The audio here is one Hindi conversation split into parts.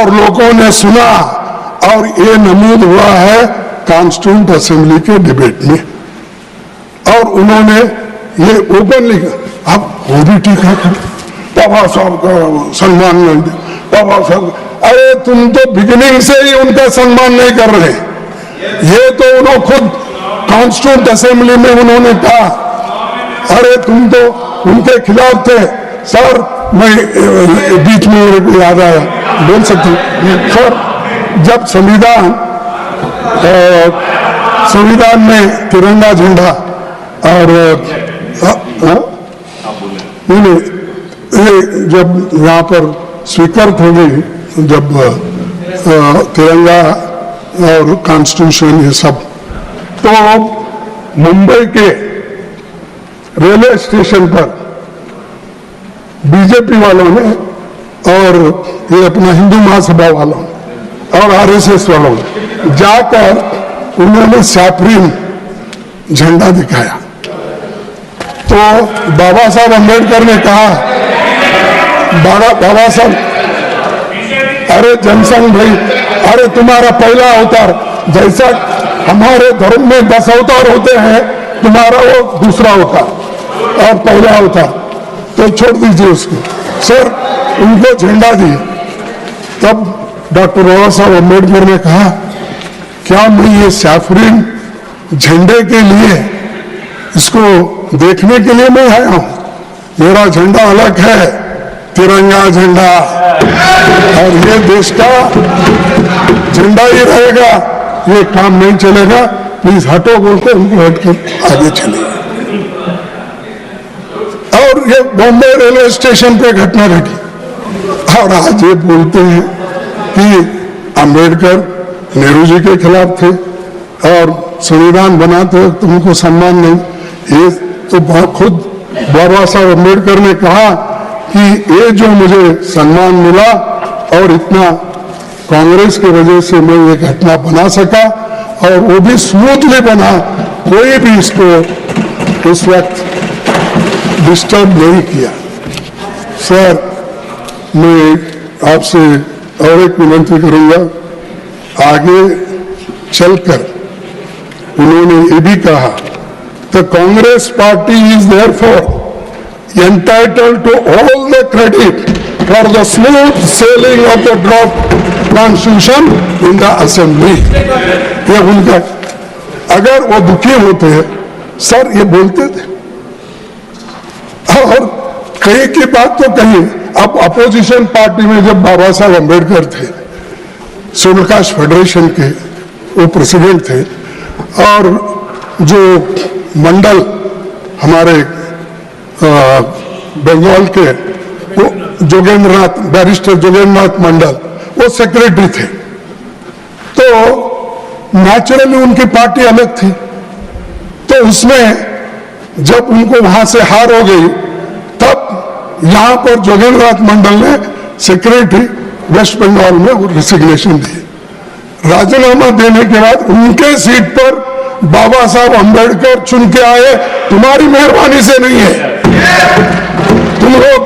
और लोगों ने सुना और ये नमूद हुआ है कॉन्स्टिट्यूंट असेंबली के डिबेट में और उन्होंने ये ओपनली अब वो भी ठीक है बाबा साहब का सम्मान नहीं दे बाबा साहब। अरे तुम तो बिगिनिंग से ही उनका सम्मान नहीं कर रहे। ये तो उन्होंने खुद कॉन्स्टिट्यूंट असेंबली में उन्होंने कहा। अरे तुम तो उनके खिलाफ थे सर। मैं बीच में याद आया बोल सकती सर, जब संविधान में तिरंगा झंडा और जब यहाँ पर स्वीकृत हो गई, जब तिरंगा और कॉन्स्टिट्यूशन ये सब, तो मुंबई के रेलवे स्टेशन पर बीजेपी वालों ने और ये अपना हिंदू महासभा वालों और आरएसएस वालों ने जाकर उन्होंने सैफरन झंडा दिखाया। तो बाबा साहब अम्बेडकर ने कहा, बाबा साहब अरे जनसंघ भाई, अरे तुम्हारा पहला अवतार, जैसा हमारे धर्म में 10 अवतार होते हैं, तुम्हारा वो दूसरा अवतार और पहला अवतार, तो छोड़ दीजिए उसको। सर उनको झंडा दिए। तब डॉक्टर बाबा साहब अम्बेडकर ने कहा, क्या मैं ये सैफरन झंडे के लिए, इसको देखने के लिए मैं आया हूं? मेरा झंडा अलग है, तिरंगा झंडा, और ये देश का झंडा ही रहेगा, ये काम नहीं चलेगा, प्लीज हटो बोलते उनको हटकर आगे चले। और ये बॉम्बे रेलवे स्टेशन पे घटना घटी और आज ये बोलते हैं कि अम्बेडकर नेहरू जी के खिलाफ थे और संविधान बनाते वक्त उनको सम्मान नहीं। ये तो खुद बाबा साहब अम्बेडकर ने कहा कि ये जो मुझे सम्मान मिला और इतना कांग्रेस की वजह से मैं ये घटना बना सका, और वो भी स्मूथली बना, कोई भी इसको उस वक्त डिस्टर्ब नहीं किया। सर मैं आपसे और एक विनती करूंगा, आगे चलकर उन्होंने ये भी कहा, the Congress party is therefore entitled to all the credit for the smooth sailing of the draft constitution in the assembly। ये उनका, अगर वो दुखी होते हैं सर ये बोलते थे, और कहीं की बात तो कहीं। अब अपोजिशन पार्टी में जब बाबा साहब अम्बेडकर थे, सूर्यप्रकाश फेडरेशन के वो प्रेसिडेंट थे, और जो मंडल हमारे बंगाल के वो जोगेंद्रनाथ, बैरिस्टर जोगेंद्रनाथ मंडल, वो सेक्रेटरी थे। तो नेचुरली उनकी पार्टी अलग थी। तो उसमें जब उनको वहां से हार हो गई, तब यहां पर जोगेंद्रनाथ मंडल ने सेक्रेटरी वेस्ट बंगाल में वो रिसिग्नेशन दी। राजीनामा देने के बाद उनके सीट पर बाबा साहब अम्बेडकर चुन के आए। तुम्हारी मेहरबानी से नहीं है, तुम लोग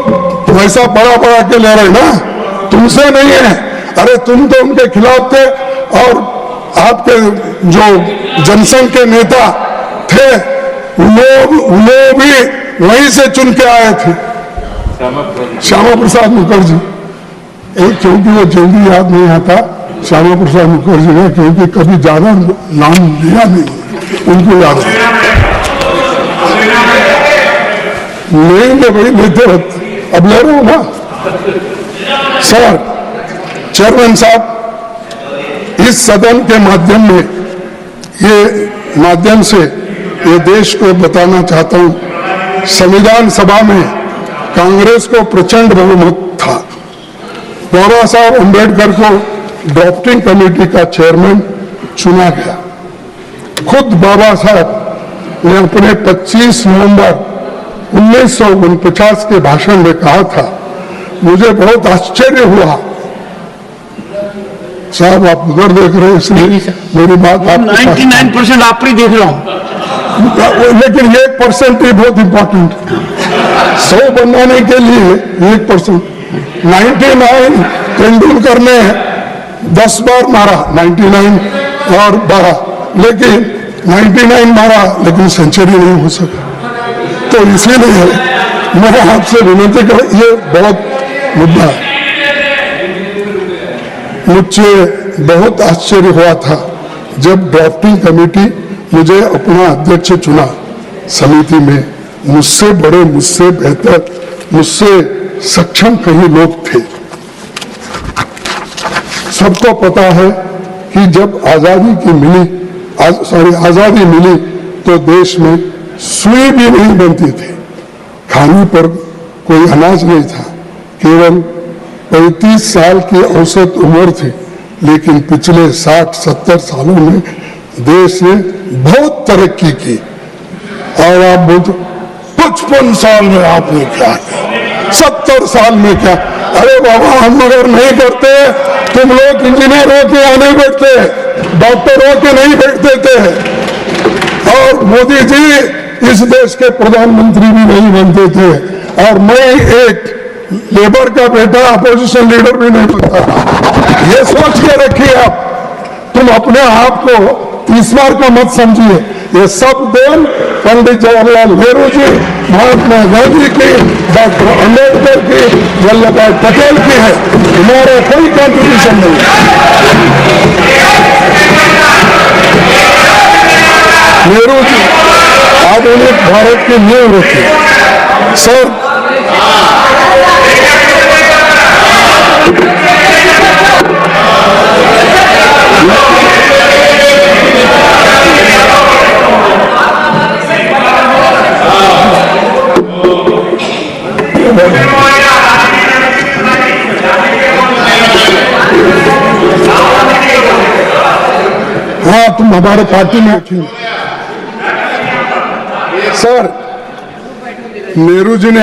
वैसा बड़ा बड़ा के ले रहे ना, तुमसे नहीं है। अरे तुम तो उनके खिलाफ थे, और आपके जो जनसंघ के नेता थे वो भी वहीं से चुन के आए थे, श्यामा प्रसाद मुखर्जी। क्योंकि वो जल्दी याद नहीं आता श्यामा प्रसाद मुखर्जी ने, क्योंकि कभी ज्यादा नाम लिया नहीं, उनको याद नहीं तो भाई लेते वक्त, अब ले रहा हूं ना। सर चेयरमैन साहब, इस सदन के माध्यम से ये देश को बताना चाहता हूं, संविधान सभा में कांग्रेस को प्रचंड बहुमत था। बाबा साहब अम्बेडकर को ड्राफ्टिंग कमेटी का चेयरमैन चुना गया। खुद बाबा साहब ने अपने 25 नवंबर 1949 के भाषण में कहा था, मुझे बहुत आश्चर्य हुआ। साहब आप उधर देख रहे हैं, इसलिए मेरी बात आप 99% आप ही देख रहा हूं, लेकिन 1% ही बहुत इंपॉर्टेंट। 100 बनाने के लिए 1% 99 तेंदुलकर ने 10 बार मारा, 99 और 12, लेकिन 99 मारा लेकिन सेंचुरी नहीं हो सका। तो इसीलिए मैं आपसे विनती कर, ये बहुत मुद्दा है। मुझे बहुत आश्चर्य हुआ था जब ड्राफ्टिंग कमेटी मुझे अपना अध्यक्ष चुना समिति में। मुझसे बड़े, मुझसे बेहतर, मुझसे सक्षम कई लोग थे। सबको पता है कि जब आजादी मिली तो देश में सुई भी नहीं बनती थी, खाने पर कोई अनाज नहीं था। केवल 35 साल की औसत उम्र थी, लेकिन पिछले 60-70 सालों में देश ने बहुत तरक्की की। और आप बोलते 55 साल में आपने क्या किया, 70 साल में क्या? अरे बाबा, हम अगर नहीं करते, तुम लोग इंजीनियर हो के यहाँ नहीं बैठते, डॉक्टर हो के नहीं बैठते थे, और मोदी जी इस देश के प्रधानमंत्री भी नहीं बनते थे, और मैं एक लेबर का बेटा अपोजिशन लीडर भी नहीं बनता था। ये सोच के रखिए आप, तुम अपने आप को इस बार का मत समझिए। ये सब देन पंडित जवाहरलाल नेहरू जी, महात्मा गांधी की, डॉक्टर अम्बेडकर की, वल्लभ भाई पटेल की है। हमारा कोई कंट्रीब्यूशन नहीं। नेहरू जी आधुनिक भारत की नींव रखी। सर, हाँ, तुम हमारे पार्टी में रखेंगे। सर, नेहरू जी ने